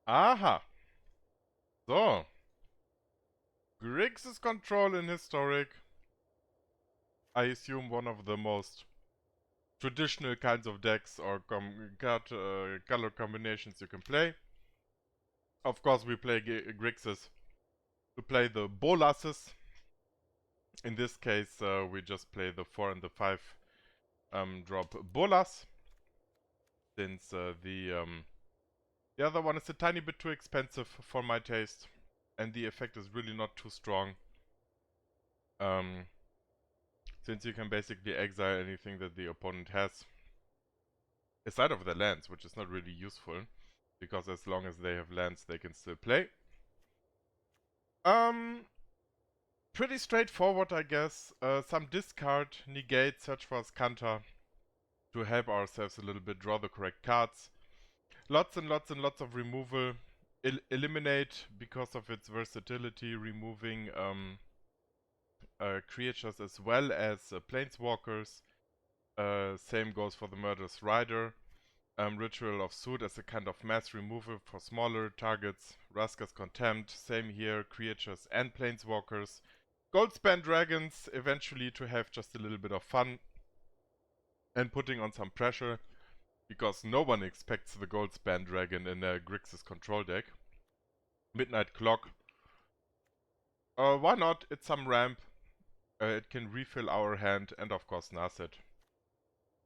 Aha! So. Grixis control in Historic. I assume one of the most traditional kinds of decks or color combinations you can play. Of course, we play Grixis to play the Bolases. In this case, we just play the 4 and the 5 drop Bolas. Since the other one is a tiny bit too expensive for my taste. And the effect is really not too strong. Since you can basically exile anything that the opponent has. Aside of the lands, which is not really useful. Because as long as they have lands, they can still play. Pretty straightforward, I guess. Some discard, negate, search for Skanta to help ourselves a little bit, draw the correct cards. Lots and lots and lots of removal. Eliminate, because of its versatility, removing creatures as well as planeswalkers. Same goes for the Murderous Rider. Ritual of Soot as a kind of mass removal for smaller targets. Vraska's Contempt, same here, creatures and planeswalkers. A-Goldspan Dragons, eventually to have just a little bit of fun. And putting on some pressure, because no one expects the A-Goldspan Dragon in a Grixis control deck. Midnight Clock. Why not? It's some ramp. It can refill our hand, and of course Narset.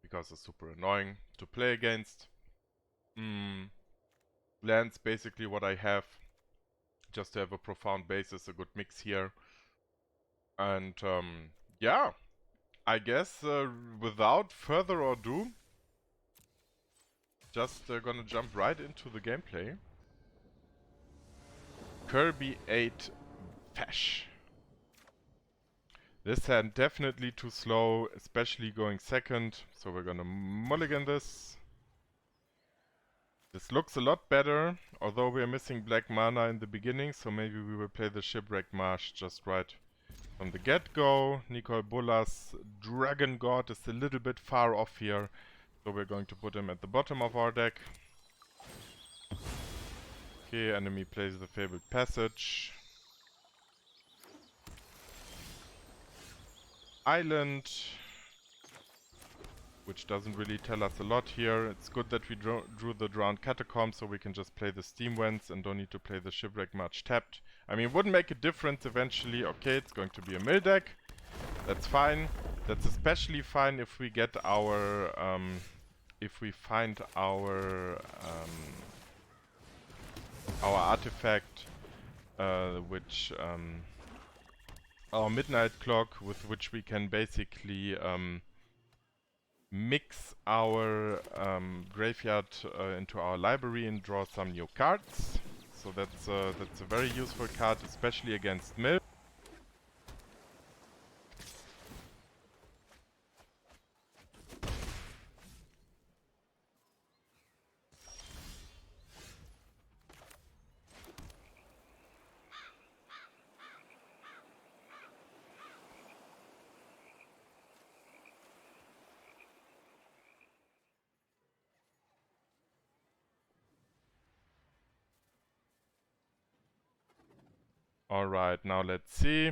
Because it's super annoying to play against. Lands basically what I have. Just to have a profound basis, a good mix here. And yeah, I guess without further ado, just gonna jump right into the gameplay. Kirby 8 Fesh. This hand definitely too slow, especially going second, so we're gonna mulligan this. This looks a lot better, although we are missing black mana in the beginning, so maybe we will play the Shipwreck Marsh just right from the get-go. Nicol Bolas Dragon God is a little bit far off here, so we're going to put him at the bottom of our deck. Okay, enemy plays the Fabled Passage. Island, which doesn't really tell us a lot here. It's good that we drew the Drowned Catacomb, so we can just play the Steam Vents and don't need to play the Shipwreck March tapped. I mean, it wouldn't make a difference eventually. Okay, it's going to be a mill deck. That's fine. That's especially fine if we get our... if we find our artifact, which... our Midnight Clock, with which we can basically mix our graveyard into our library and draw some new cards. So that's a very useful card, especially against Mill. Alright, now let's see.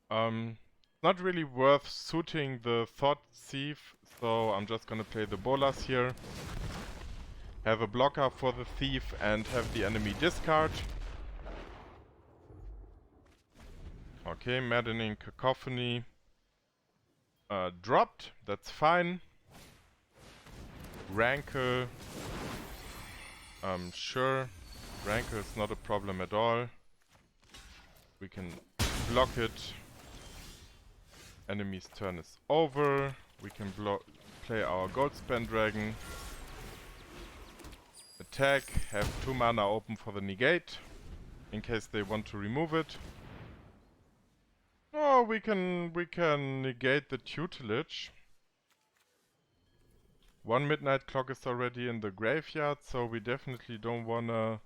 Not really worth suiting the Thoughtseize, so I'm just gonna play the Bolas here. Have a blocker for the Thief and have the enemy discard. Okay, Maddening Cacophony. Dropped, that's fine. Rankle. Sure. Rankle is not a problem at all. We can block it. Enemy's turn is over. We can play our Goldspan Dragon. Attack, have 2 mana open for the Negate, in case they want to remove it. Oh, we can negate the tutelage. 1 Midnight Clock is already in the graveyard, so we definitely don't wanna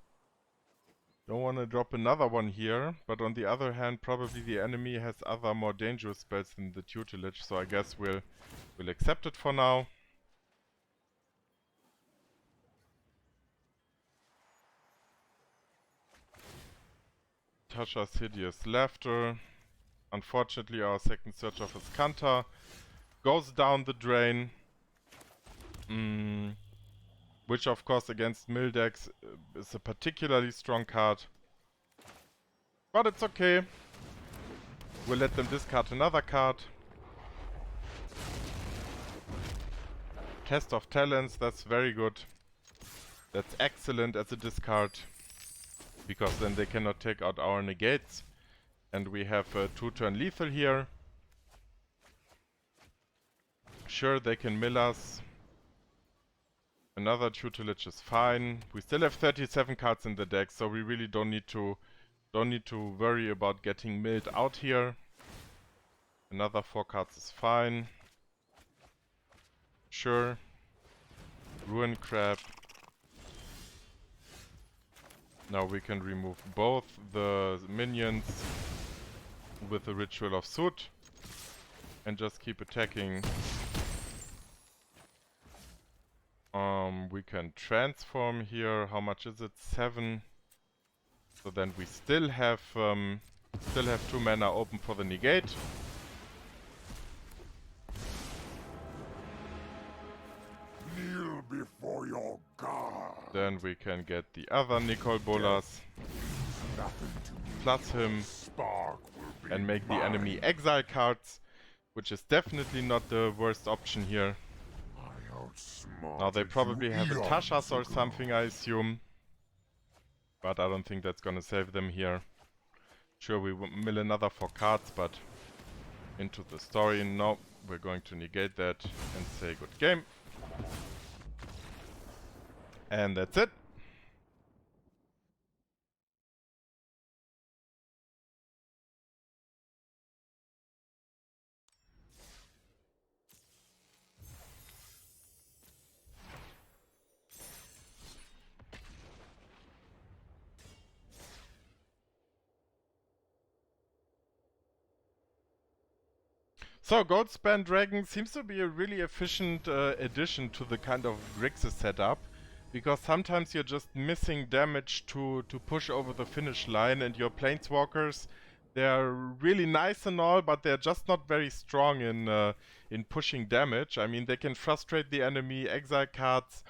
drop another one here. But on the other hand, probably the enemy has other more dangerous spells than the tutelage, so I guess we'll accept it for now. Tasha's Hideous Laughter. Unfortunately, our second search of Azcanta goes down the drain. Which, of course, against mill decks is a particularly strong card. But it's okay. We'll let them discard another card. Test of Talents, that's very good. That's excellent as a discard. Because then they cannot take out our negates. And we have a 2-turn lethal here. Sure, they can mill us. Another tutelage is fine. We still have 37 cards in the deck, so we really don't need to worry about getting milled out here. Another 4 cards is fine. Sure. Ruin Crab. Now we can remove both the minions with the Ritual of Soot and just keep attacking. We can transform here. How much is it? 7. So then we still have 2 mana open for the negate. Kneel before your god. Then we can get the other Nicol Bolas, plus him, and make the enemy exile cards, which is definitely not the worst option here. Now they probably have a Tasha's or something, I assume. But I don't think that's gonna save them here. Sure, we will mill another 4 cards, but into the story, no. We're going to negate that and say good game. And that's it. So, Golgari Dragon seems to be a really efficient addition to the kind of Grixis setup, because sometimes you're just missing damage to push over the finish line, and your Planeswalkers, they're really nice and all, but they're just not very strong in pushing damage. I mean, they can frustrate the enemy, exile cards,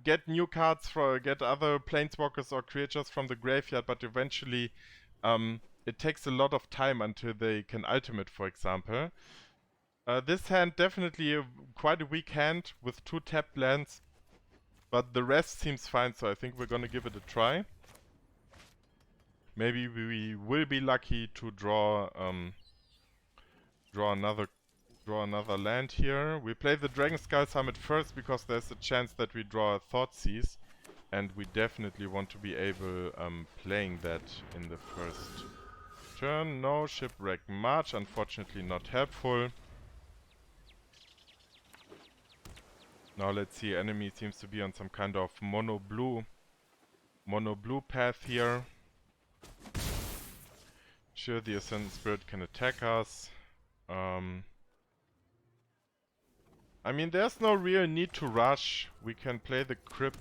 get new cards, get other Planeswalkers or creatures from the graveyard, but eventually it takes a lot of time until they can ultimate, for example. This hand definitely quite a weak hand with 2 tapped lands, but the rest seems fine, so I think we're gonna give it a try. Maybe we will be lucky to draw another land here. We play the Dragonskull Summit first because there's a chance that we draw a Thoughtseize, and we definitely want to be able playing that in the first turn. No, Shipwreck Marsh, unfortunately not helpful. Now let's see, enemy seems to be on some kind of mono blue path here. Sure, the Ascendant Spirit can attack us. I mean, there's no real need to rush. We can play the Crypt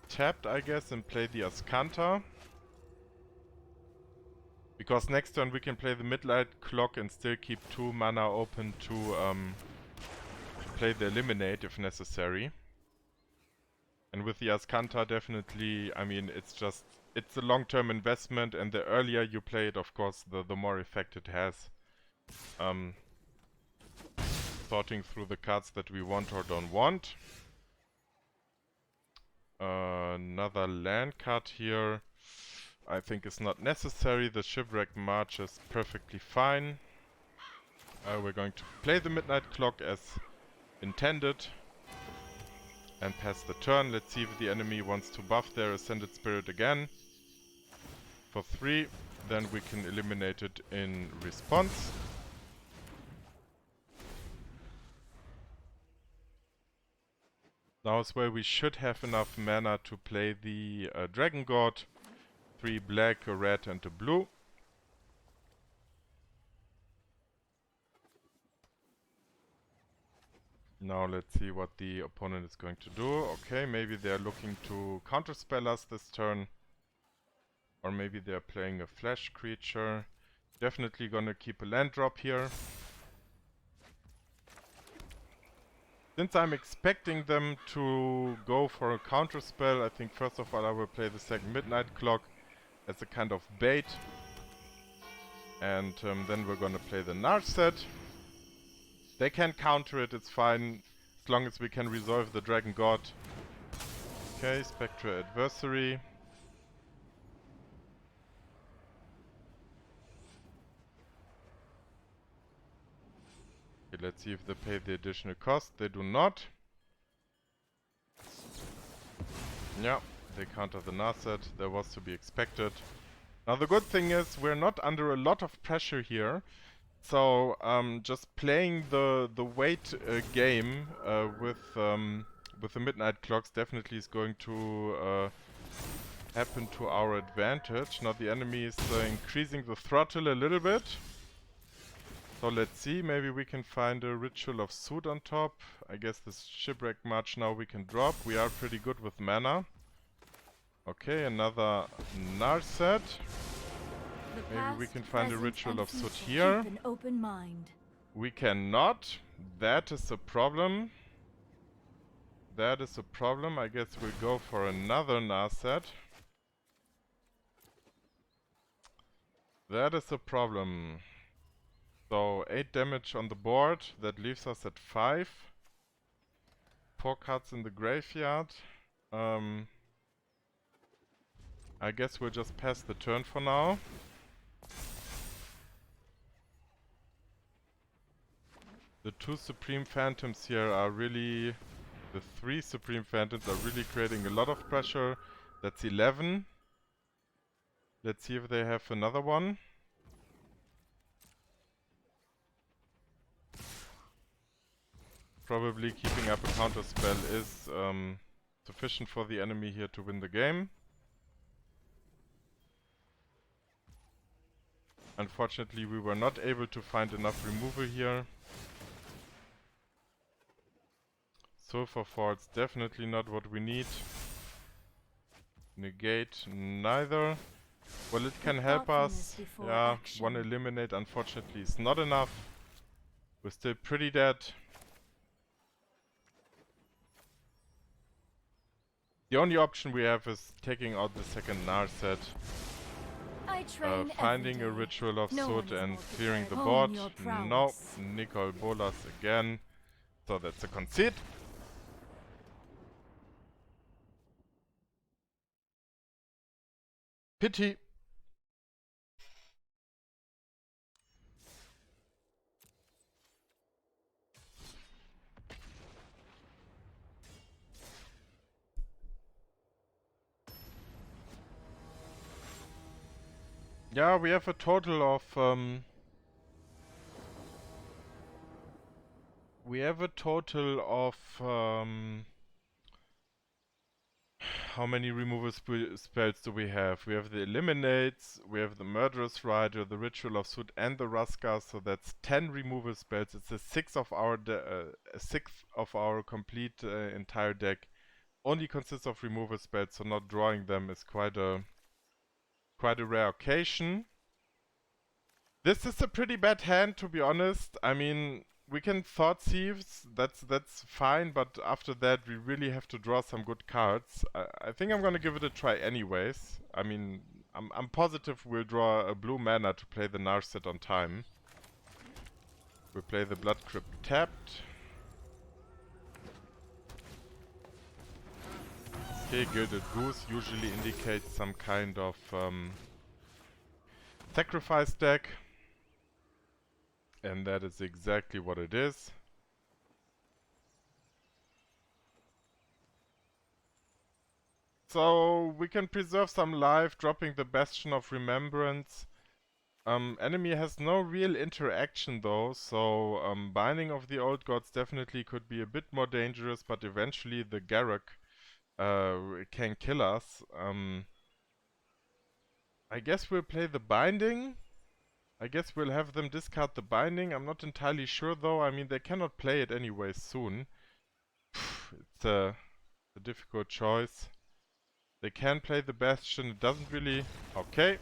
tapped, I guess, and play the Azcanta. Because next turn we can play the Midnight Clock and still keep 2 mana open to play the Eliminate if necessary. And with the Azcanta, definitely, I mean, it's a long-term investment, and the earlier you play it, of course, the more effect it has. Sorting through the cards that we want or don't want. Another land card here. I think it's not necessary. The Shipwreck Marsh is perfectly fine. We're going to play the Midnight Clock as intended and pass the turn. Let's see if the enemy wants to buff their Ascended Spirit again for 3. Then we can eliminate it in response. Now is where we should have enough mana to play the Dragon God. 3 black, a red and a blue. Now let's see what the opponent is going to do. Okay, maybe they're looking to counterspell us this turn. Or maybe they're playing a flash creature. Definitely gonna keep a land drop here. Since I'm expecting them to go for a counter spell, I think first of all I will play the second Midnight Clock as a kind of bait. And then we're gonna play the Narset. They can counter it, it's fine, as long as we can resolve the Dragon God. Okay, Spectre Adversary. Okay, let's see if they pay the additional cost. They do not. Yeah, they counter the Narset. That was to be expected. Now the good thing is we're not under a lot of pressure here. So just playing the wait game with the Midnight Clocks definitely is going to happen to our advantage. Now the enemy is increasing the throttle a little bit. So let's see, maybe we can find a Ritual of Soot on top. I guess this Shipwreck Marsh now we can drop. We are pretty good with mana. Okay, another Narset. Maybe we can find a Ritual of Soot here. We cannot. That is a problem. That is a problem. I guess we'll go for another Narset. That is a problem. So 8 damage on the board. That leaves us at 5. 4 cards in the graveyard. I guess we'll just pass the turn for now. The 2 Supreme Phantoms here are really... The 3 Supreme Phantoms are really creating a lot of pressure. That's 11. Let's see if they have another one. Probably keeping up a counter spell is sufficient for the enemy here to win the game. Unfortunately, we were not able to find enough removal here. Sulfur Falls, definitely not what we need. Negate, neither. Well, it can help us. Yeah, one eliminate unfortunately is not enough. We're still pretty dead. The only option we have is taking out the second Narset. Finding a Ritual of Soot and clearing the board. No, Nicol Bolas again. So that's a concede. Pity. Yeah, we have a total of how many removal spells do we have? We have the Eliminates, we have the Murderous Rider, the Ritual of Soot, and the Vraska. So that's 10 removal spells. It's a sixth of our complete entire deck. Only consists of removal spells, so not drawing them is quite a rare occasion. This is a pretty bad hand, to be honest. I mean, we can Thoughtseize, that's fine, but after that we really have to draw some good cards. I think I'm gonna give it a try anyways. I mean, I'm positive we'll draw a blue mana to play the Narset on time. We'll play the Blood Crypt tapped. Okay, Gilded Goose usually indicates some kind of sacrifice deck. And that is exactly what it is. So we can preserve some life, dropping the Bastion of Remembrance. Enemy has no real interaction though, so Binding of the Old Gods definitely could be a bit more dangerous, but eventually the Garruk can kill us. I guess we'll play the Binding. I guess we'll have them discard the Binding. I'm not entirely sure though. I mean, they cannot play it anyway soon. It's a difficult choice. They can play the Bastion, it doesn't really... Okay.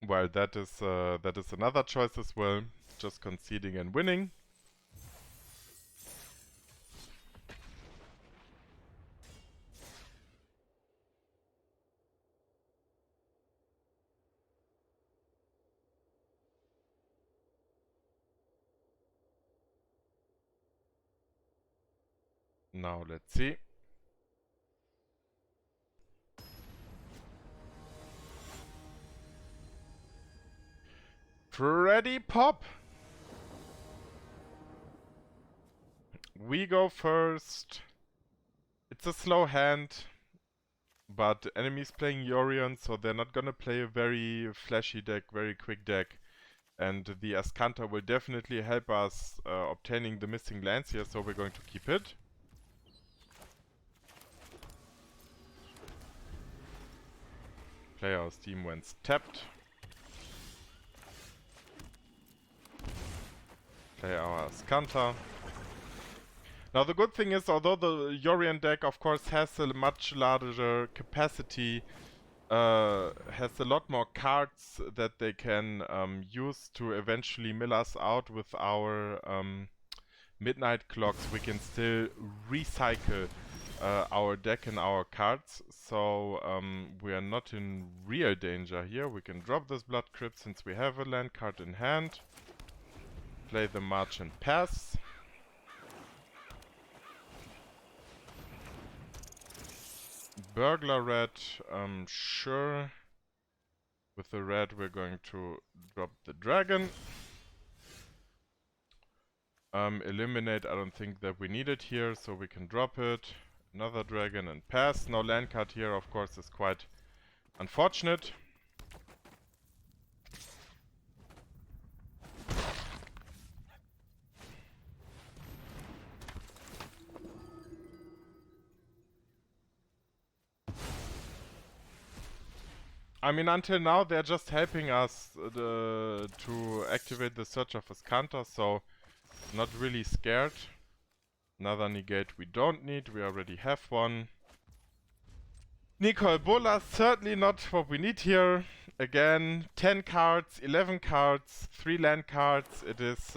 Well, that is another choice as well. Just conceding and winning. Now let's see. Ready, pop! We go first. It's a slow hand, but enemies playing Yorion, so they're not gonna play a very flashy deck, very quick deck. And the Azcanta will definitely help us obtaining the missing lands here, so we're going to keep it. Play our Steam when tapped. Play our Azcanta. Now the good thing is, although the Yorion deck of course has a much larger capacity, has a lot more cards that they can use to eventually mill us out with our midnight clocks, we can still recycle our deck and our cards, so we are not in real danger here. We can drop this Blood Crypt since we have a land card in hand. Play the March and pass. Burglar red, sure. With the red we're going to drop the dragon. Eliminate, I don't think that we need it here, so we can drop it. Another dragon and pass. No land card here, of course, is quite unfortunate. I mean, until now they're just helping us to activate the Search of Azcanta, so not really scared. Another negate we don't need, we already have one. Nicol, Bolas, certainly not what we need here. Again, 10 cards, 11 cards, 3 land cards. It is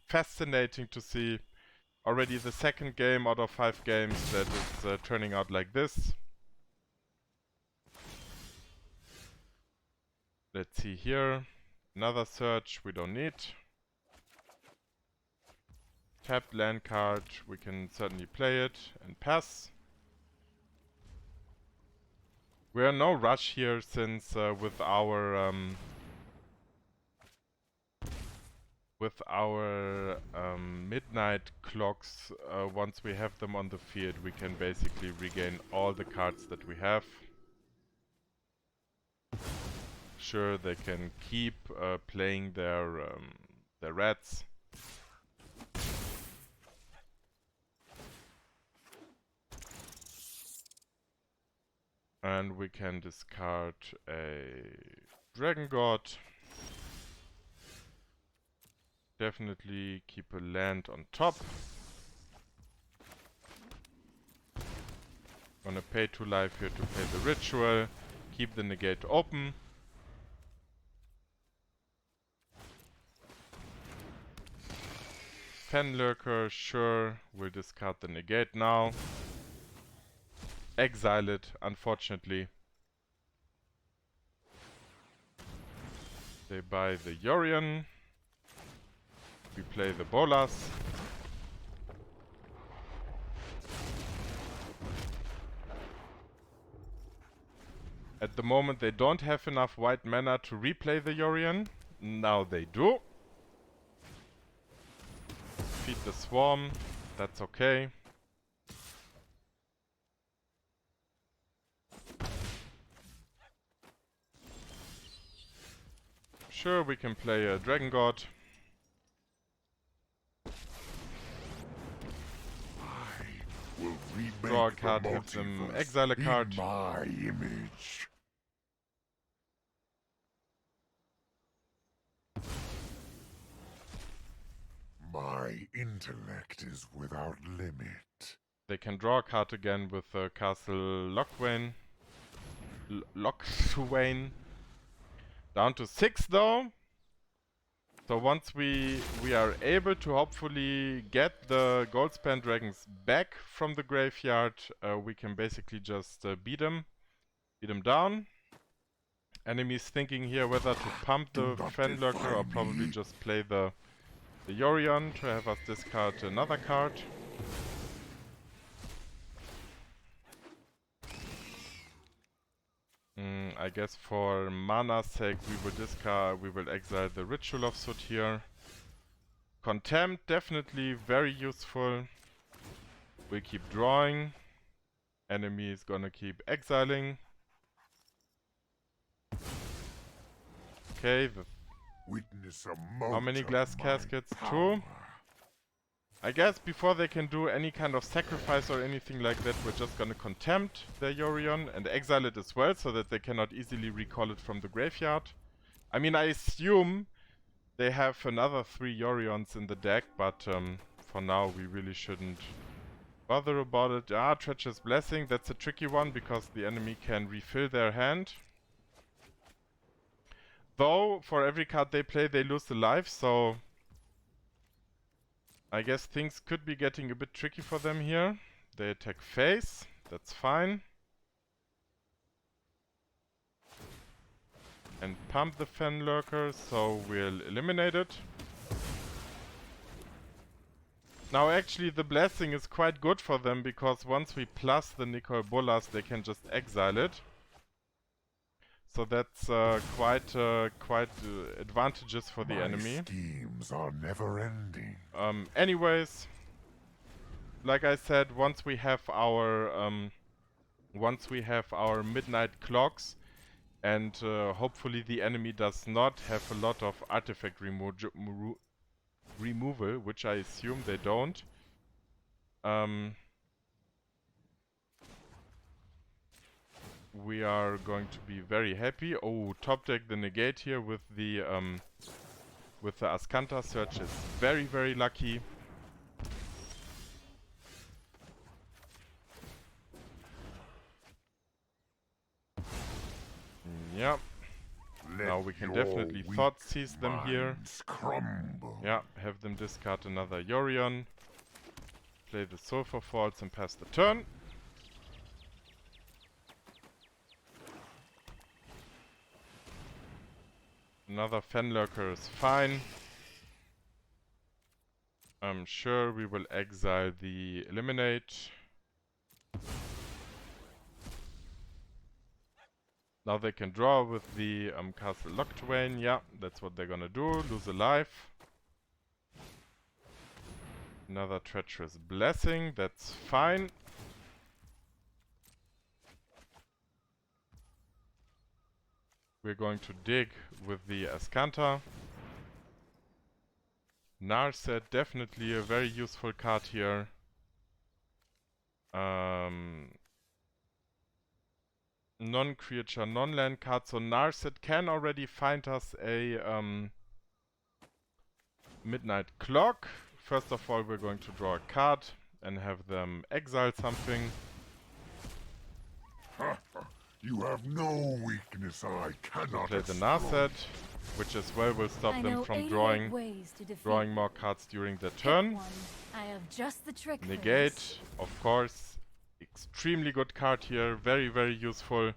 fascinating to see already the second game out of 5 games that is turning out like this. Let's see here. Another search we don't need. Tapped land card, we can certainly play it and pass. We are in no rush here since with our midnight clocks, once we have them on the field, we can basically regain all the cards that we have. Sure, they can keep playing their rats. And we can discard a Dragon God. Definitely keep a land on top. Gonna pay 2 life here to play the Ritual. Keep the Negate open. Fenlurker, sure. We'll discard the Negate now. Exile it, unfortunately. They buy the Yorion. We play the Bolas. At the moment they don't have enough white mana to replay the Yorion. Now they do. Feed the Swarm. That's okay. Sure, we can play a Dragon God. Draw a card, have them exile a card. My image. My My intellect is without limit. They can draw a card again with Castle Lochwain. Lochwain. Down to 6 though. So once we are able to hopefully get the Goldspan Dragons back from the graveyard, we can basically just beat them down. Enemies thinking here whether to pump the Fenlurker or probably just play the Yorion to have us discard another card. I guess for mana's sake we will exile the Ritual of Soot here. Contempt, definitely very useful. We'll keep drawing. Enemy is gonna keep exiling. Okay, Witness a how many mote glass of my caskets? power. 2. I guess before they can do any kind of sacrifice or anything like that, we're just gonna contempt their Yorion and exile it as well, so that they cannot easily recall it from the graveyard. I mean, I assume they have another 3 Yorions in the deck, but for now we really shouldn't bother about it. Ah, Treacherous Blessing, that's a tricky one because the enemy can refill their hand. Though, for every card they play, they lose a life, so I guess things could be getting a bit tricky for them here. They attack face, that's fine. And pump the Fenlurker, so we'll eliminate it. Now actually the Blessing is quite good for them, because once we plus the Nicol Bolas, they can just exile it. So that's quite advantageous for the enemy. My schemes are never ending. Anyways, like I said, once we have our midnight clocks, and hopefully the enemy does not have a lot of artifact removal, which I assume they don't. We are going to be very happy. Oh, top deck the Negate here with the Azcanta search is very, very lucky. Yeah. Now we can definitely Thoughtseize them here. Crumble. Yeah, have them discard another Yorion. Play the Sulfur Falls and pass the turn. Another Fenlurker is fine. I'm sure we will exile the Eliminate. Now they can draw with the Castle Lochwain. Yeah, that's what they're gonna do. Lose a life. Another Treacherous Blessing. That's fine. We're going to dig with the Azcanta. Narset, definitely a very useful card here. Non-creature, non-land card. So Narset can already find us a Midnight Clock. First of all, we're going to draw a card and have them exile something. You have no weakness I cannot Play the exploit. Narset, which as well will stop them from drawing more cards during their turn. I have just the trick. Negate, of course, extremely good card here, very, very useful.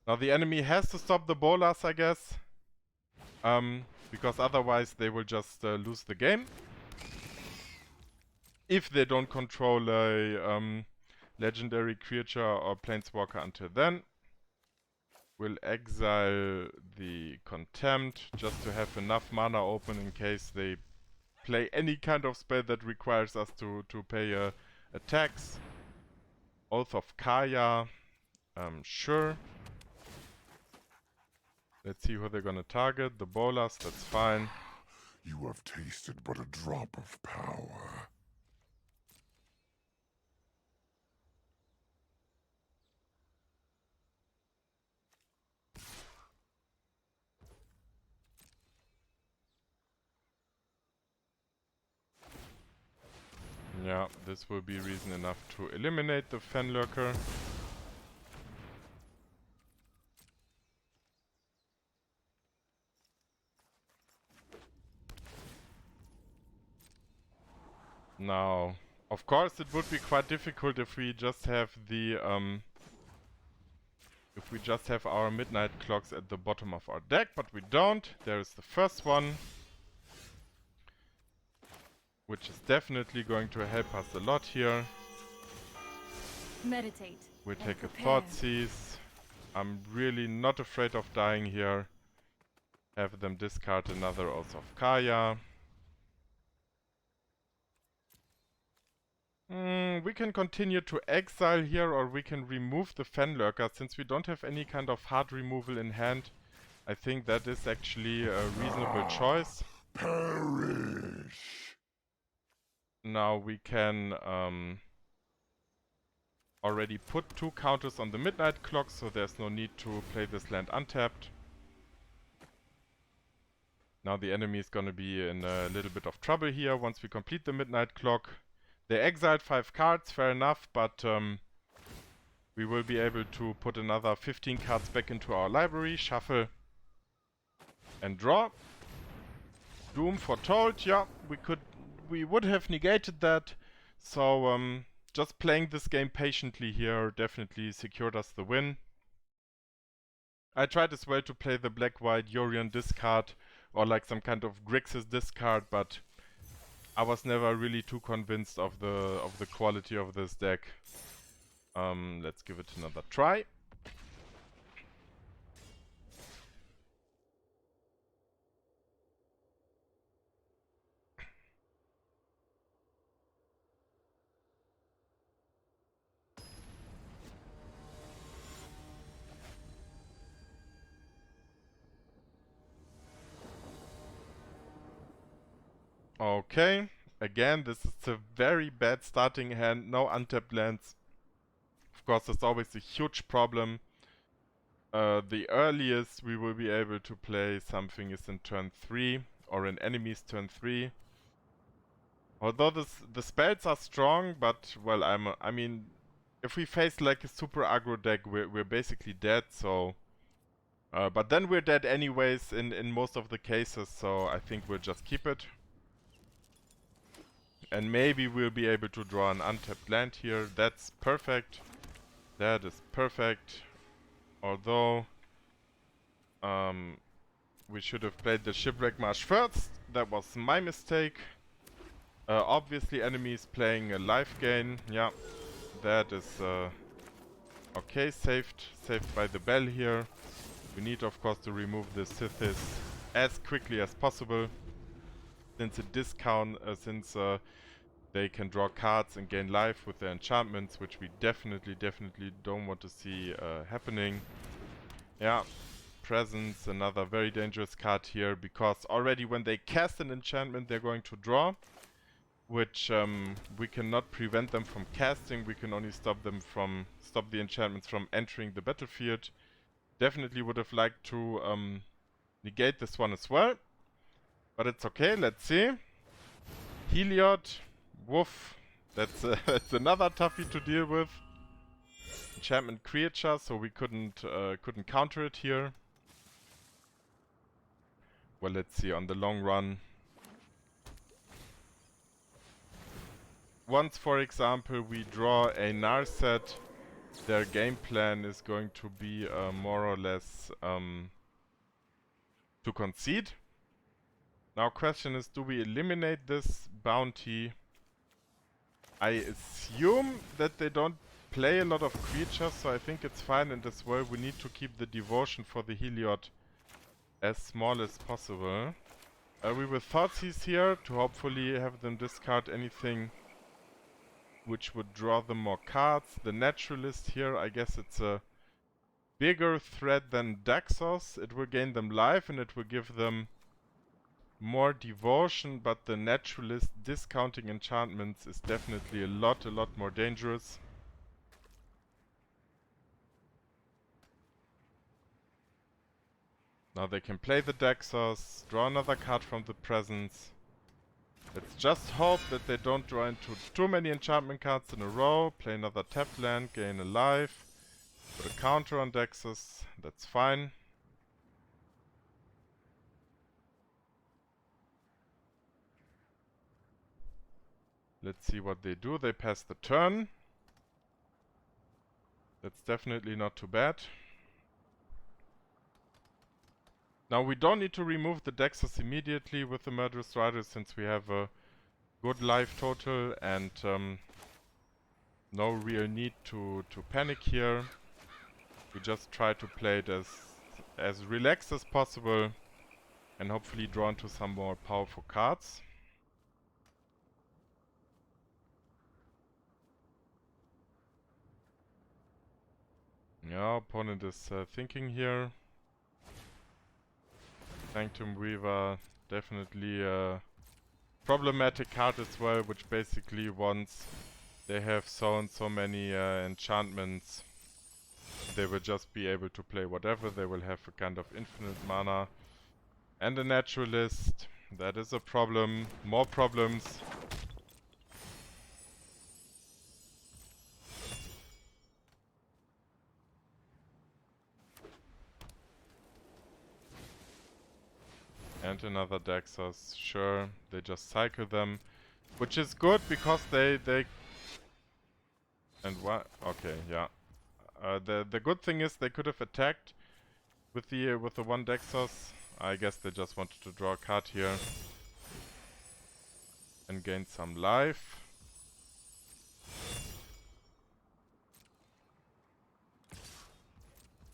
Now the enemy has to stop the Bolas, I guess, because otherwise they will just lose the game. If they don't control a legendary creature or planeswalker until then. We'll exile the Contempt just to have enough mana open in case they play any kind of spell that requires us to pay a tax. Oath of Kaya, sure. Let's see who they're gonna target. The Bolas, that's fine. You have tasted but a drop of power. Yeah, this will be reason enough to eliminate the Fenlurker. Now, of course, it would be quite difficult if we just have the if we just have our midnight clocks at the bottom of our deck, but we don't. There is the first one, which is definitely going to help us a lot here. Meditate. We and take a prepare. Thoughtseize. I'm really not afraid of dying here. Have them discard another Orzov Kaya. We can continue to exile here, or we can remove the Fenlurker. Since we don't have any kind of hard removal in hand, I think that is actually a reasonable choice. Perish. Now we can already put 2 counters on the midnight clock, so there's no need to play this land untapped. Now the enemy is gonna be in a little bit of trouble here once we complete the midnight clock. They exiled 5 cards, fair enough, but we will be able to put another 15 cards back into our library, shuffle, and draw. Doom foretold, yeah, we would have negated that, so just playing this game patiently here definitely secured us the win. I tried as well to play the black-white Yorion discard, or like some kind of Grixis discard, but I was never really too convinced of the quality of this deck. Let's give it another try. Okay, again, this is a very bad starting hand, no untapped lands. Of course, that's always a huge problem. The earliest we will be able to play something is in turn 3, or in enemy's turn 3. Although the spells are strong, but, well, I mean, if we face like a super aggro deck, we're basically dead, so... but then we're dead anyways in most of the cases, so I think we'll just keep it. And maybe we'll be able to draw an untapped land here. That's perfect. That is perfect. Although we should have played the Shipwreck Marsh first. That was my mistake. Obviously enemy is playing a Lifegain. Yeah, that is okay, saved by the bell here. We need of course to remove the Sithis as quickly as possible, since it since they can draw cards and gain life with their enchantments, which we definitely don't want to see happening. Yeah, Presence, another very dangerous card here, because already when they cast an enchantment they're going to draw, which we cannot prevent them from casting. We can only stop the enchantments from entering the battlefield. Definitely would have liked to negate this one as well, but it's okay. Let's see. Heliod, woof. That's another toughie to deal with. Enchantment creature, so we couldn't counter it here. Well, let's see on the long run. Once, for example, we draw a Narset, their game plan is going to be more or less to concede. Now, question is, do we eliminate this bounty? I assume that they don't play a lot of creatures, so I think it's fine, and as well we need to keep the devotion for the Heliod as small as possible. We will Thoughtseize here to hopefully have them discard anything which would draw them more cards. The Naturalist here, I guess it's a bigger threat than Daxos. It will gain them life and it will give them more devotion, but the Naturalist discounting enchantments is definitely a lot more dangerous. Now they can play the Daxos, draw another card from the presence. Let's just hope that they don't draw into too many enchantment cards in a row. Play another tapped land, gain a life. Put a counter on Dexys, that's fine. Let's see what they do. They pass the turn. That's definitely not too bad. Now we don't need to remove the Dexys immediately with the Murderous Rider since we have a good life total and no real need to panic here. We just try to play it as relaxed as possible and hopefully draw into some more powerful cards. Yeah, opponent is thinking here. Sanctum Weaver, definitely a problematic card as well, which basically once they have sown so many enchantments, they will just be able to play whatever. They will have a kind of infinite mana and a naturalist. That is a problem. More problems. And another Dexys, sure, they just cycle them, which is good because they and what? Okay, yeah. The good thing is they could have attacked with the one Dexys. I guess they just wanted to draw a card here and gain some life.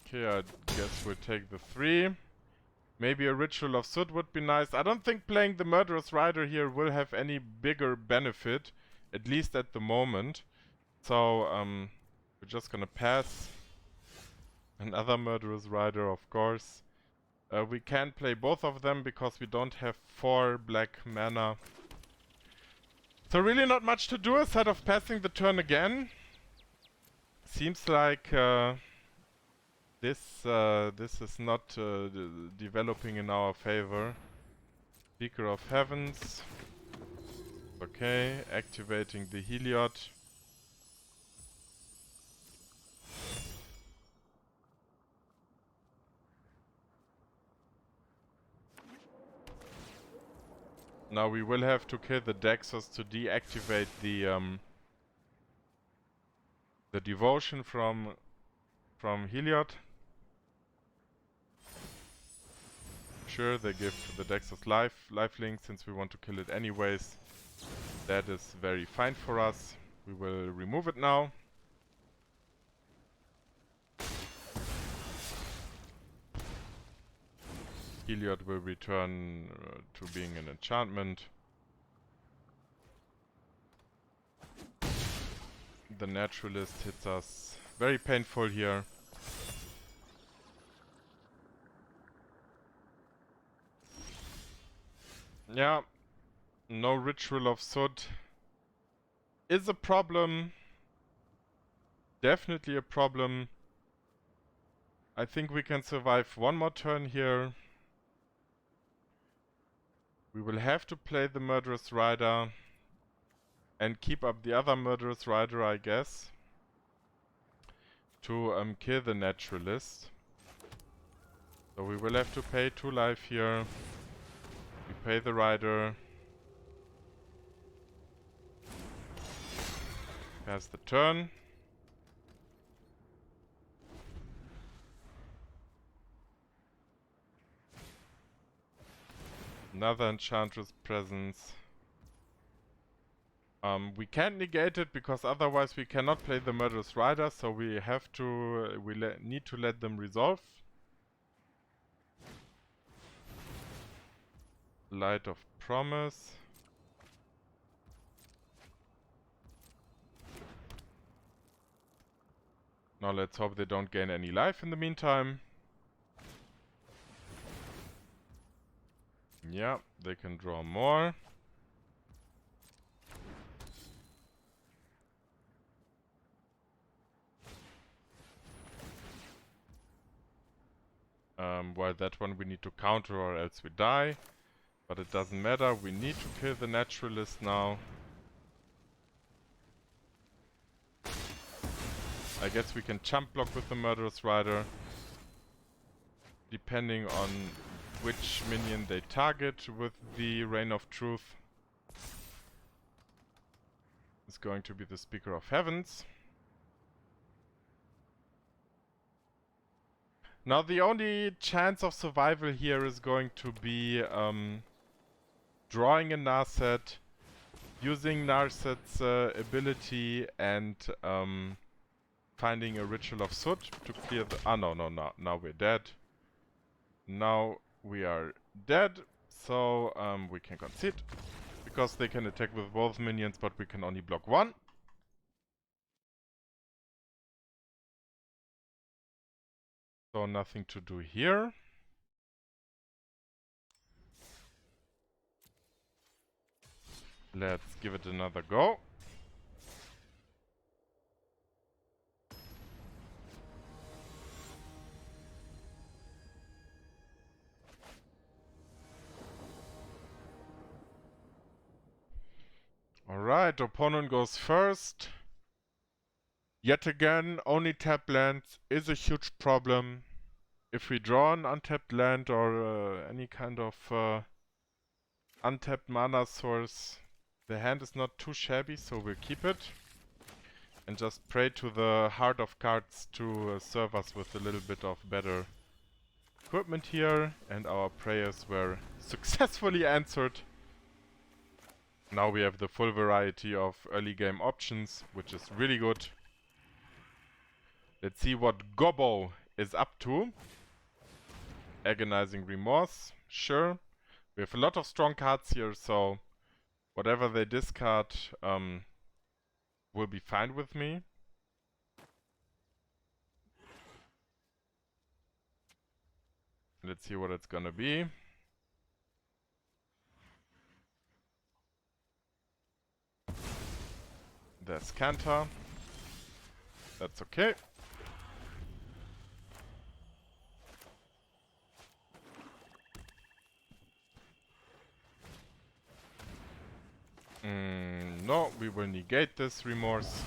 Okay, I guess we'll take the 3. Maybe a Ritual of Soot would be nice. I don't think playing the Murderous Rider here will have any bigger benefit, at least at the moment. So, we're just gonna pass. Another Murderous Rider, of course. We can play both of them because we don't have 4 black mana. So really not much to do aside of passing the turn again. Seems like this is not developing in our favor. Speaker of Heavens. Okay, activating the Heliod. Now we will have to kill the Dexys to deactivate the devotion from Heliod. Sure, they give the Dexys lifelink since we want to kill it anyways. That is very fine for us. We will remove it now. Heliod will return to being an enchantment. The Naturalist hits us. Very painful here. Yeah, no Ritual of Soot is a problem. Definitely a problem. I think we can survive one more turn here. We will have to play the Murderous Rider and keep up the other Murderous Rider, I guess, to kill the Naturalist. So we will have to pay 2 life here. We pay the Rider. Pass the turn. Another Enchantress Presence. We can't negate it because otherwise we cannot play the Murderous Rider, so we have to, need to let them resolve. Light of Promise. Now let's hope they don't gain any life in the meantime. Yeah, they can draw more. While that one we need to counter or else we die. But it doesn't matter, we need to kill the Naturalist now. I guess we can chump block with the Murderous Rider, depending on which minion they target with the Reign of Truth. It's going to be the Speaker of Heavens. Now the only chance of survival here is going to be drawing a Narset, using Narset's ability, and finding a Ritual of Soot to clear the... Ah, no, now we're dead. Now we are dead, so we can concede. Because they can attack with both minions, but we can only block one. So nothing to do here. Let's give it another go. Alright, opponent goes first. Yet again, only tapped lands is a huge problem. If we draw an untapped land or any kind of untapped mana source, the hand is not too shabby, so we'll keep it. And just pray to the heart of cards to serve us with a little bit of better equipment here. And our prayers were successfully answered. Now we have the full variety of early game options, which is really good. Let's see what Gobbo is up to. Agonizing Remorse, sure. We have a lot of strong cards here, so whatever they discard will be fine with me. Let's see what it's gonna be. There's Kanta. That's okay. No, we will negate this Remorse.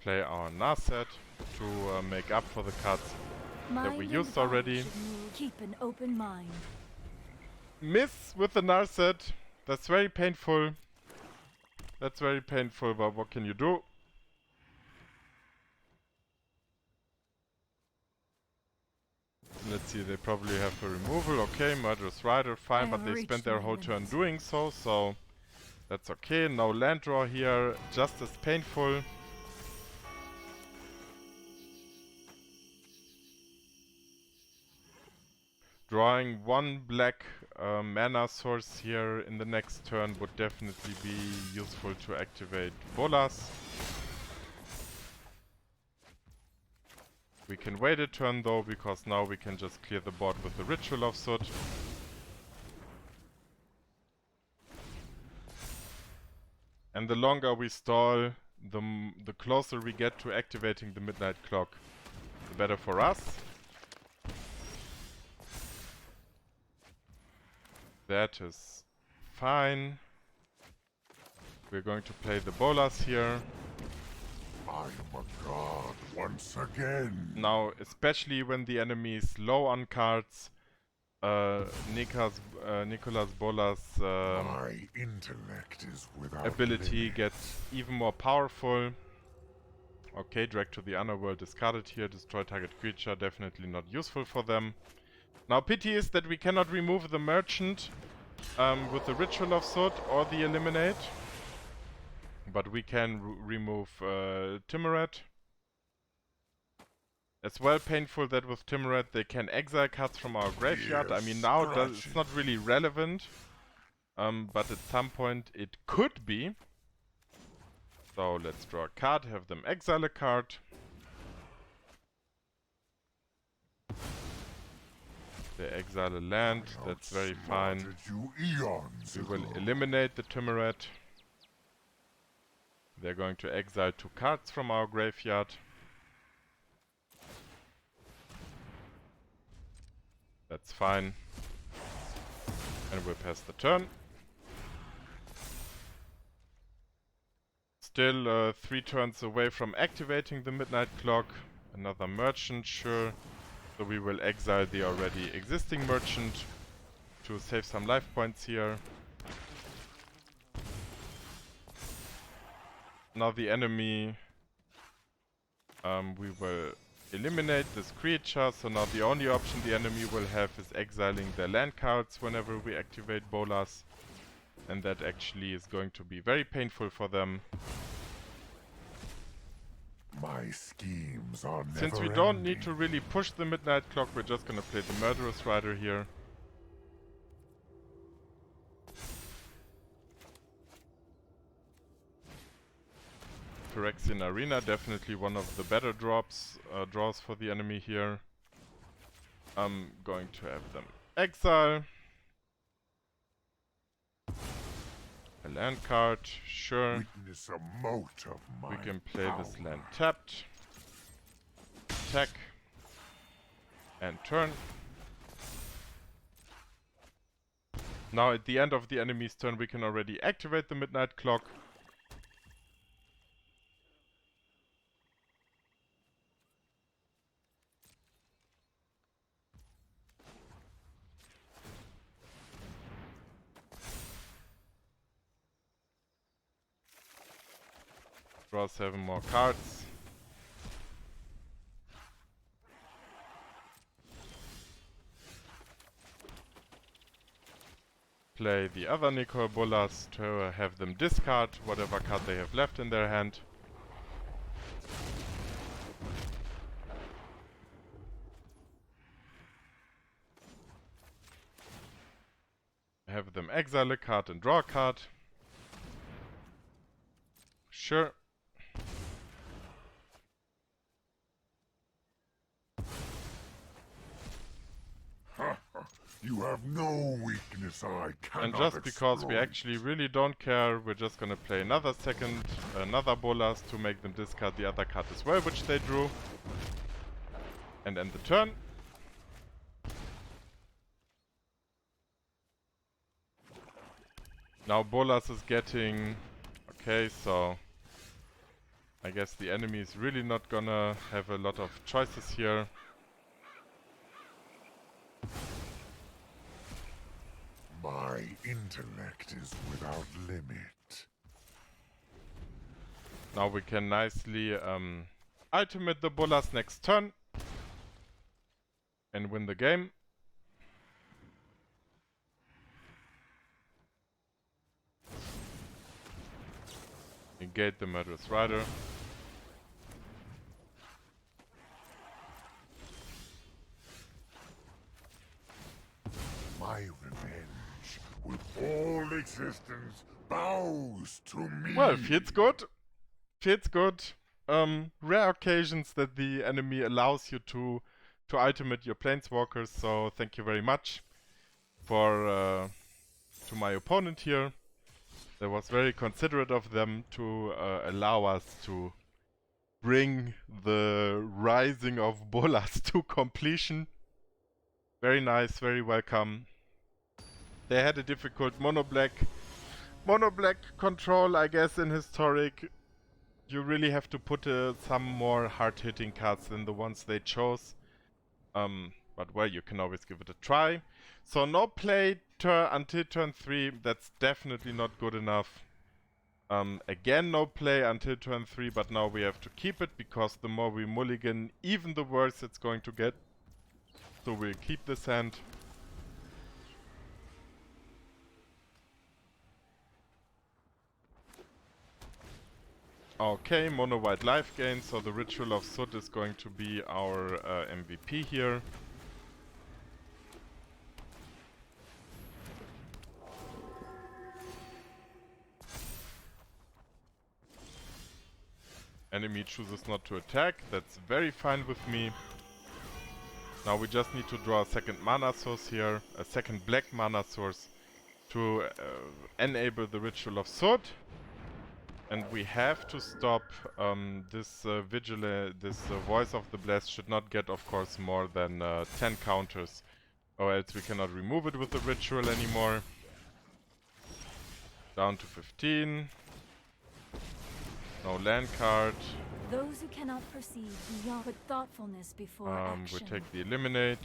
Play our Narset to make up for the cards that we used already. Keep an open mind. Miss with the Narset. That's very painful. That's very painful, but what can you do? Let's see, they probably have a removal. Okay, Murderous Rider, fine, but they spent their whole turn doing so, so that's okay. No land draw here, just as painful. Drawing one black mana source here in the next turn would definitely be useful to activate Bolas. We can wait a turn though, because now we can just clear the board with the Ritual of Soot. And the longer we stall, the closer we get to activating the Midnight Clock, the better for us. That is fine. We're going to play the Bolas here. I am a god once again. Now, especially when the enemy is low on cards, Nicolas Bolas' My intellect is without ability limit. gets even more powerful. Okay, drag to the underworld discarded here, destroy target creature, definitely not useful for them. Now, pity is that we cannot remove the Merchant with the Ritual of Soot or the Eliminate. But we can remove Timoret. It's well painful that with Timoret they can exile cards from our graveyard. I mean, now it's not really relevant. But at some point it could be. So let's draw a card, have them exile a card. They exile a land, that's very fine. We will eliminate the Timoret. They're going to exile 2 cards from our graveyard. That's fine. And we'll pass the turn. Still 3 turns away from activating the Midnight Clock. Another merchant, sure. So we will exile the already existing merchant to save some life points here. Now the enemy, we will eliminate this creature, so now the only option the enemy will have is exiling their land cards whenever we activate Bolas. And that actually is going to be very painful for them. My schemes are never Since we don't need to really push the Midnight Clock, we're just gonna play the Murderous Rider here. Phyrexian Arena, definitely one of the better draws for the enemy here. I'm going to have them exile. A land card, sure. Witness a mote of my We can play this power. land tapped. Attack. And turn. Now at the end of the enemy's turn we can already activate the Midnight Clock. Draw 7 more cards. Play the other Nicol Bolas to have them discard whatever card they have left in their hand. Have them exile a card and draw a card. Sure. You have no weakness I cannot And just because we exploit. actually really don't care, we're just gonna play another Bolas to make them discard the other card as well, which they drew. And end the turn. Now Bolas is getting... Okay, so... I guess the enemy is really not gonna have a lot of choices here. My intellect is without limit. Now we can nicely ultimate the Bolas next turn. And win the game. Negate the Murderous Rider. My revenge with all existence bows to me. Well, feels good. Feels good. Rare occasions that the enemy allows you to ultimate your planeswalkers, so thank you very much for to my opponent here. That was very considerate of them to allow us to bring the Rising of Bolas to completion. Very nice, very welcome. They had a difficult mono-black control, I guess, in Historic. You really have to put some more hard-hitting cards than the ones they chose. But well, you can always give it a try. So no play until turn 3, that's definitely not good enough. Again, no play until turn 3, but now we have to keep it, because the more we mulligan, even the worse it's going to get. So we'll keep this hand. Okay, mono white Lifegain, so the Ritual of Soot is going to be our MVP here. Enemy chooses not to attack, that's very fine with me. Now we just need to draw a second mana source here, a second black mana source to enable the Ritual of Soot. And we have to stop this Voice of the Blessed should not get, of course, more than 10 counters Or else we cannot remove it with the ritual anymore. Down to 15. No land card. Those who cannot perceive beyond put thoughtfulness before We action. take the eliminate.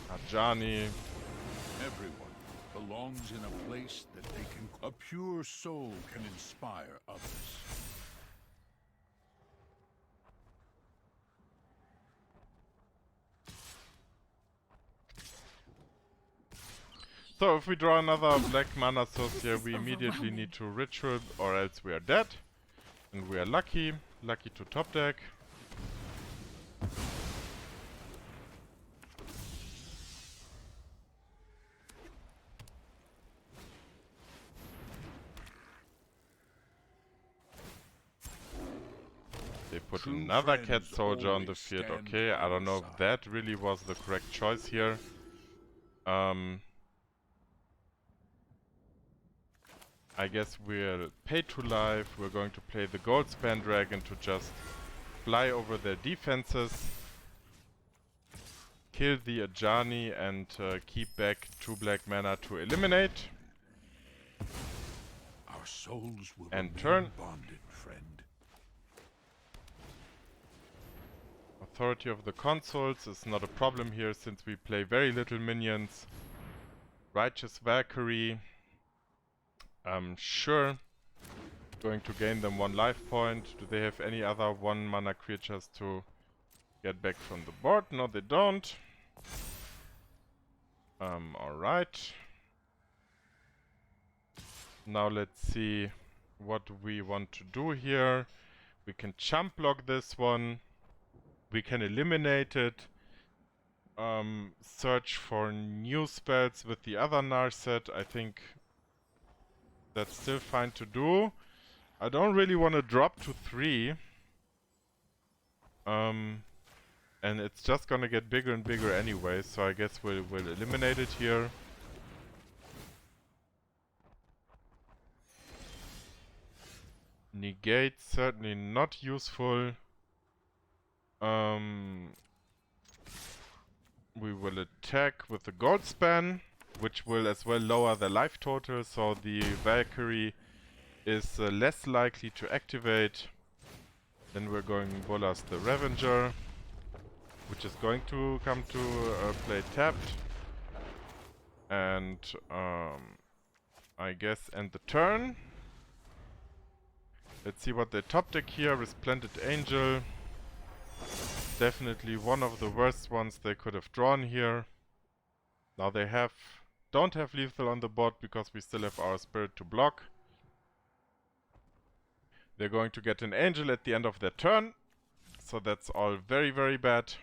Ajani. Everyone belongs in a place that they can... A pure soul can inspire others. So if we draw another black mana source here, This is we immediately overwhelming. need to ritual or else we are dead. And we are lucky. Lucky to top deck. They put True another cat friends soldier on the always field. stand Okay, I by don't know your if side. that really was the correct choice here. I guess we're paid to life. We're going to play the Goldspan Dragon to just fly over their defenses, kill the Ajani, and keep back 2 black mana to eliminate. Our souls will And remain turn. bonded, friend. Authority of the consoles is not a problem here since we play very little minions. Righteous Valkyrie. Sure. Going to gain them 1 life point. Do they have any other 1 mana creatures to get back from the board? No, they don't. Alright. Now let's see what we want to do here. We can chump block this one. We can eliminate it. Search for new spells with the other Narset. I think that's still fine to do. I don't really want to drop to 3. And it's just gonna get bigger and bigger anyway, so I guess we'll eliminate it here. Negate, certainly not useful. We will attack with the Goldspan, which will as well lower the life total, so the Valkyrie is less likely to activate. Then we're going Bolas the Ravager, which is going to come to play tapped. And I guess end the turn. Let's see what they top deck here. Resplendent Angel. Definitely one of the worst ones they could have drawn here. Now they don't have lethal on the board because we still have our spirit to block. They're going to get an angel at the end of their turn. So that's all very, very bad.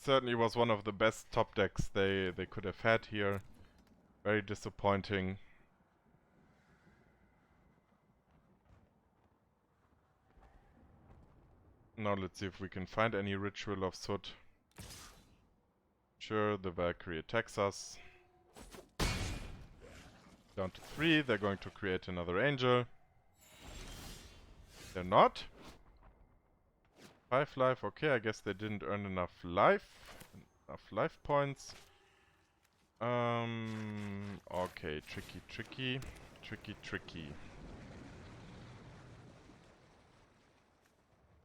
Certainly was one of the best top decks they could have had here. Very disappointing. Now let's see if we can find any Ritual of Soot. Sure, the Valkyrie attacks us. Down to 3, they're going to create another angel. They're not. 5 life, okay, I guess they didn't earn enough life points. Okay, tricky.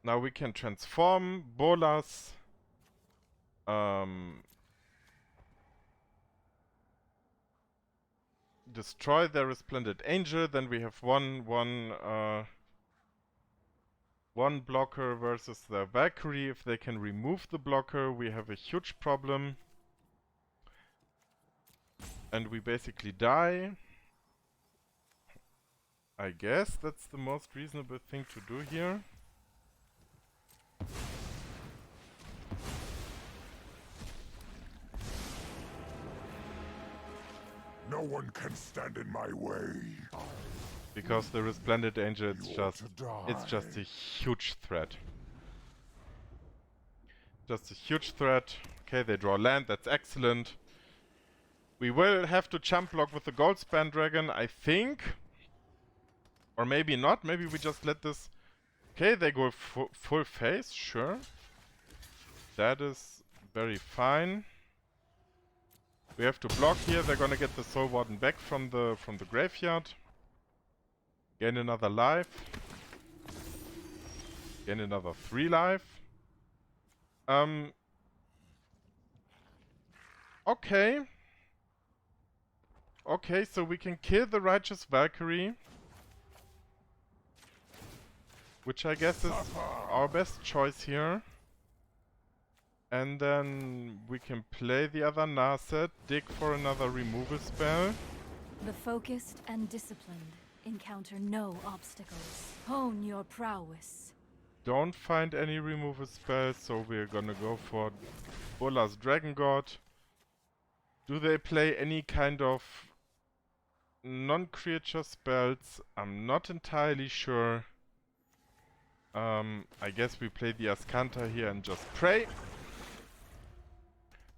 Now we can transform Bolas. Destroy their Resplendent Angel, then we have one blocker versus the Valkyrie. If they can remove the blocker, we have a huge problem. And we basically die. I guess that's the most reasonable thing to do here. No one can stand in my way. Because the Resplendent Angel, You ought to it's just die. a huge threat. Just a huge threat. Okay, they draw land, that's excellent. We will have to jump block with the Goldspan Dragon, I think. Or maybe not. Maybe we just let this... Okay, they go full face, sure. That is very fine. We have to block here. They're gonna get the Soul Warden back from the graveyard. Gain another life. Gain another 3 life. Okay. Okay, so we can kill the Righteous Valkyrie. Which I guess is our best choice here. And then we can play the other Narset, dig for another removal spell. The focused and disciplined encounter no obstacles. Hone your prowess. Don't find any removal spells, so we're gonna go for Bolas Dragon God. Do they play any kind of non-creature spells? I'm not entirely sure. I guess we play the Azcanta here and just pray.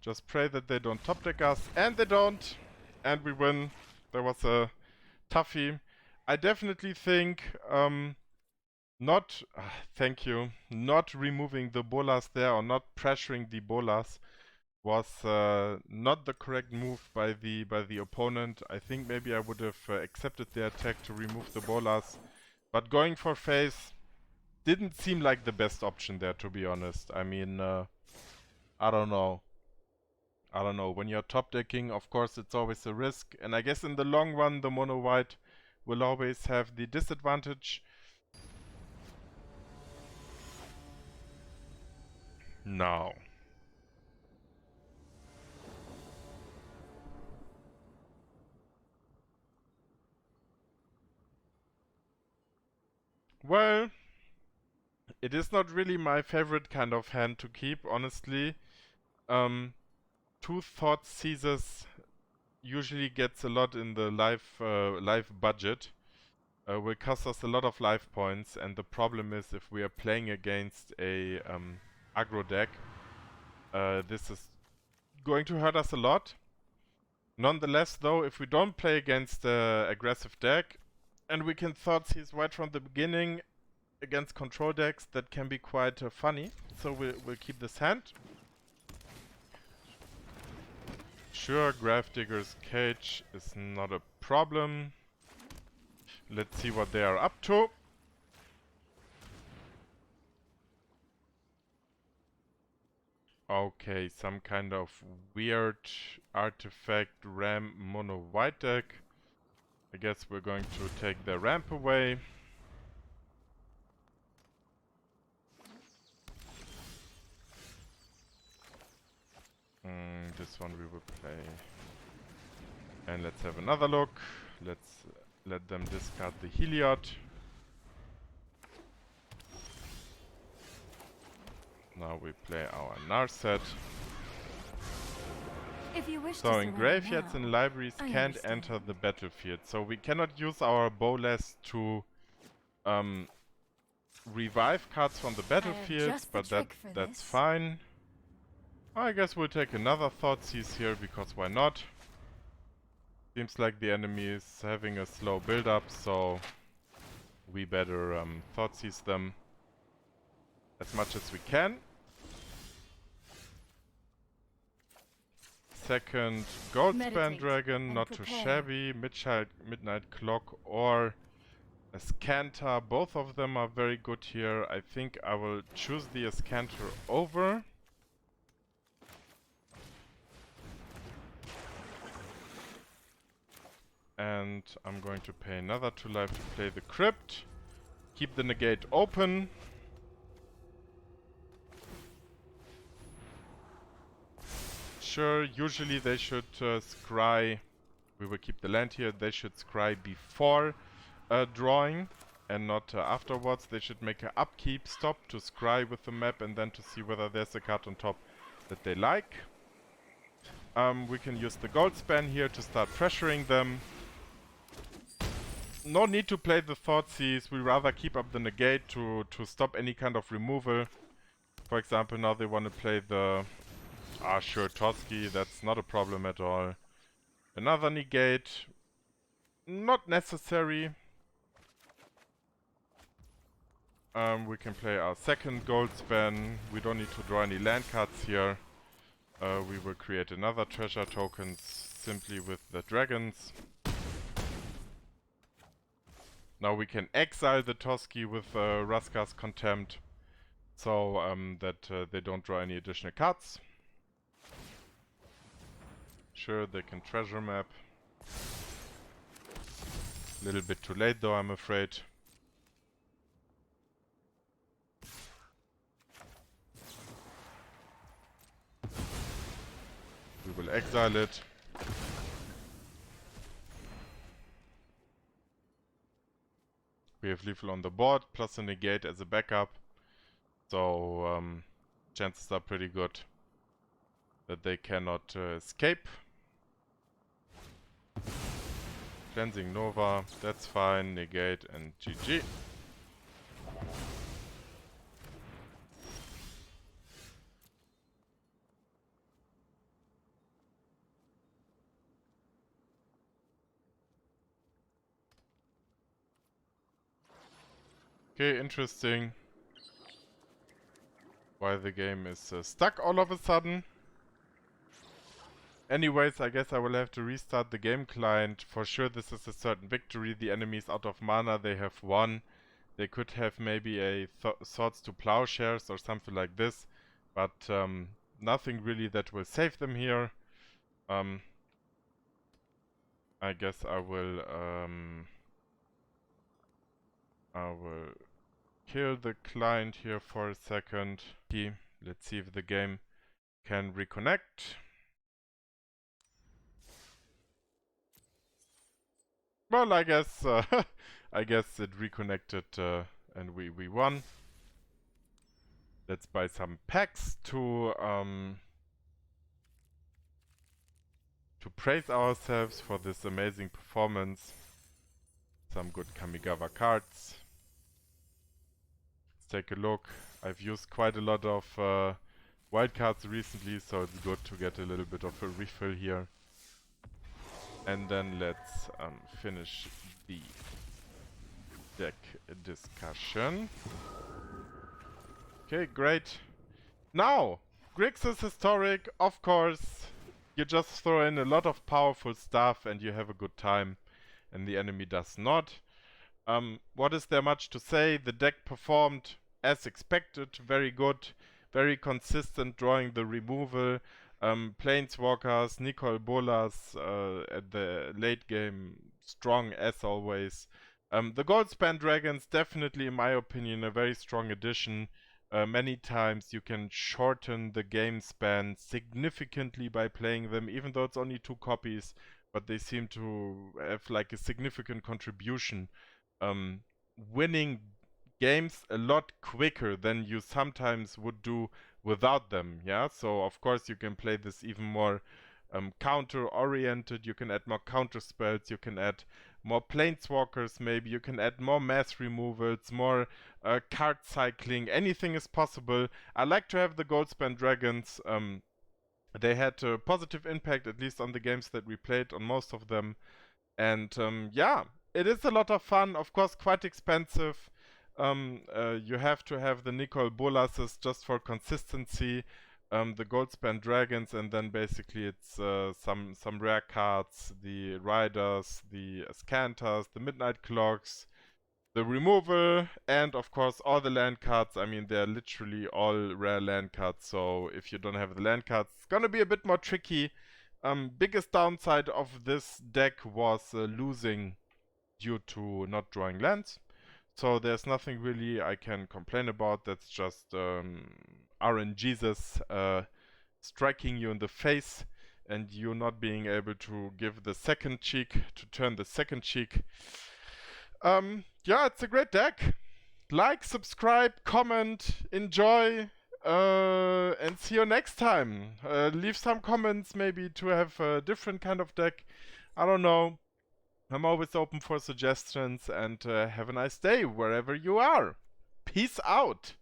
Just pray that they don't top deck us, and they don't, and we win. There was a toughie. I definitely think thank you, not removing the Bolas there or not pressuring the Bolas was not the correct move by the opponent. I think maybe I would have accepted the attack to remove the Bolas, but going for face didn't seem like the best option there, to be honest. I mean, I don't know. I don't know. When you're top decking, of course, it's always a risk. And I guess in the long run, the mono white will always have the disadvantage. Now. Well, it is not really my favorite kind of hand to keep, honestly. 2 Thoughtseizes usually gets a lot in the life budget. Will cost us a lot of life points, and the problem is if we are playing against a aggro deck, this is going to hurt us a lot. Nonetheless, though, if we don't play against an aggressive deck, and we can Thoughtseize right from the beginning against control decks, that can be quite funny. So we'll keep this hand. Sure, Gravedigger's Cage is not a problem. Let's see what they are up to. Okay, some kind of weird artifact ramp mono white deck. I guess we're going to take the ramp away. This one we will play. And let's have another look. Let's let them discard the Heliod. Now we play our Narset. If you wish So to in surrender graveyards now, and libraries I can't understand. enter the battlefield. So we cannot use our Bolas to revive cards from the battlefield, just the but trick for that's this. fine. I guess we'll take another Thoughtseize here, because why not? Seems like the enemy is having a slow build-up, so we better Thoughtseize them as much as we can. Second Goldspan Meditate Dragon, and not too prepare. shabby. Midnight Clock or Azcanta, both of them are very good here. I think I will choose the Azcanta over. And I'm going to pay another 2 life to play the Crypt. Keep the Negate open. Sure, usually they should scry. We will keep the land here. They should scry before drawing and not afterwards. They should make an upkeep stop to scry with the map and then to see whether there's a card on top that they like. We can use the Goldspan here to start pressuring them. No need to play the Thoughtseize. We rather keep up the Negate to stop any kind of removal. For example, now they want to play the... sure, Totsky, that's not a problem at all. another Negate. Not necessary. We can play our second Goldspan. We don't need to draw any land cards here. We will create another treasure tokens simply with the dragons. Now we can exile the Toski with Vraska's Contempt, so that they don't draw any additional cards. Sure, they can treasure map. A little bit too late though, I'm afraid. We will exile it. We have lethal on the board, plus a negate as a backup. So chances are pretty good that they cannot escape. Cleansing Nova, that's fine. Negate and GG. Okay, interesting. Why the game is stuck all of a sudden. Anyways, I guess I will have to restart the game client. For sure this is a certain victory. The enemy is out of mana, they have won. They could have maybe a Swords to Plowshares or something like this. But nothing really that will save them here. I guess I will kill the client here for a second. Let's see if the game can reconnect. Well, I guess I guess it reconnected and we won. Let's buy some packs to praise ourselves for this amazing performance. Some good Kamigawa cards. Let's take a look. I've used quite a lot of wildcards recently, so it's good to get a little bit of a refill here. And then let's finish the deck discussion. Okay, great. Now, Grixis Historic, of course. You just throw in a lot of powerful stuff and you have a good time. And the enemy does not. What is there much to say? The deck performed as expected, very good, very consistent, drawing the removal. Planeswalkers, Nicol, Bolas at the late game, strong as always. The Goldspan Dragons, definitely in my opinion, a very strong addition. Many times you can shorten the game span significantly by playing them, even though it's only 2 copies, but they seem to have like a significant contribution. Winning games a lot quicker than you sometimes would do without them, yeah? So of course you can play this even more counter-oriented, you can add more counter spells, you can add more planeswalkers maybe, you can add more mass removals, more card cycling, anything is possible. I like to have the Goldspan Dragons. They had a positive impact, at least on the games that we played, on most of them. And yeah, it is a lot of fun, of course quite expensive. You have to have the Nicol Bolases just for consistency, the Goldspan Dragons, and then basically it's some rare cards, the Riders, the Ascantas, the Midnight Clocks, the removal, and of course all the land cards. I mean, they're literally all rare land cards, so if you don't have the land cards, it's gonna be a bit more tricky. Biggest downside of this deck was losing due to not drawing lands. So there's nothing really I can complain about. That's just RNGesus striking you in the face and you not being able to give the second cheek, to turn the second cheek. Yeah, it's a great deck. Like, subscribe, comment, enjoy, and see you next time. Leave some comments maybe to have a different kind of deck. I don't know. I'm always open for suggestions, and have a nice day wherever you are. Peace out!